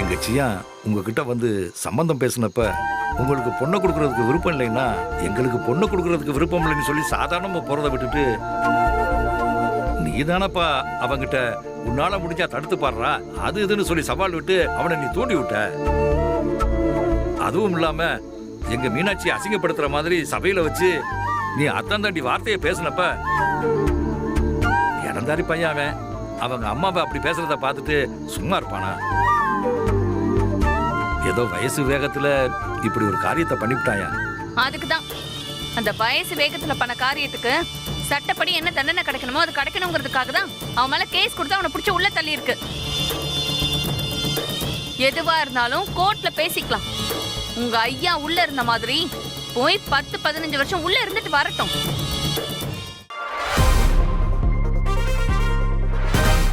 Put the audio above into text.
எங்க சியா உங்ககிட்ட வந்து சம்பந்தம் பேசினப்ப உங்களுக்கு பொண்ணை கொடுக்கறதுக்கு விருப்பம் இல்லைன்னா எங்களுக்கு பொண்ணை கொடுக்கறதுக்கு விருப்பம் இல்லைன்னு சொல்லி சாதாரணமா போறதை விட்டுட்டு நீதானப்பா அவங்கிட்ட உன்னால முடிஞ்சா தடுத்து பாடுறா அது இதுன்னு சொல்லி சவால் விட்டு அவனை நீ தூண்டி விட்ட. அதுவும் இல்லாம எங்க மீனாட்சி அசிங்கப்படுத்துற மாதிரி சபையில வச்சு நீ அத்தந்தாண்டி வார்த்தையை பேசினப்ப இறந்தாரி பையன் அவன் அவங்க அம்மாவை அப்படி பேசுறத பார்த்துட்டு சும்மா இருப்பானா? ஏதோ வயசு வேகத்துல இப்படி ஒரு காரியத்தை பண்ணிவிட்டாயா? அதுக்குதான் அந்த வயசு வேகத்துல பண்ண காரியத்துக்கு சட்டப்படி என்ன தண்டனை கிடைக்கணுமோ அது கிடைக்கணுங்கிறதுக்காக தான் அவன் மேல கேஸ் கொடுத்து அவனை பிடிச்சி உள்ள தள்ளி இருக்கு. எதுவா இருந்தாலும் கோர்ட்ல பேசிக்கலாம். உங்க ஐயா உள்ள இருந்த மாதிரி போய் 10-15 வருஷம் உள்ள இருந்துட்டு வரட்டும்.